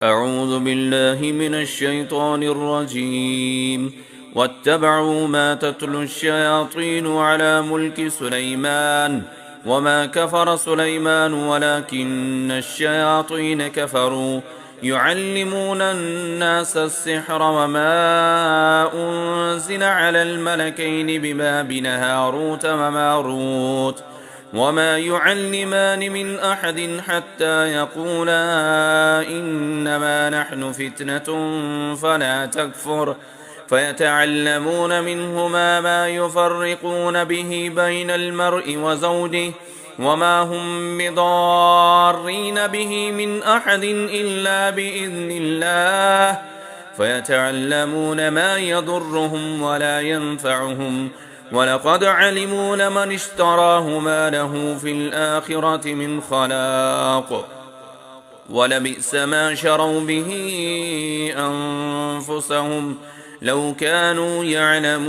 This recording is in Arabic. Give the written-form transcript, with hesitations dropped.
أعوذ بالله من الشيطان الرجيم. واتبعوا ما تتلو الشياطين على ملك سليمان وما كفر سليمان ولكن الشياطين كفروا يعلمون الناس السحر وما أنزل على الملكين ببابل هاروت وماروت وما يعلمان من أحد حتى يقولا إنما نحن فتنة فلا تكفر فيتعلمون منهما ما يفرقون به بين المرء وزوجه وما هم بضارين به من أحد إلا بإذن الله فيتعلمون ما يضرهم ولا ينفعهم ولقد علموا لمن اشتراه ما له في الآخرة من خلاق ولبئس ما شروا به أنفسهم لو كانوا يعلمون.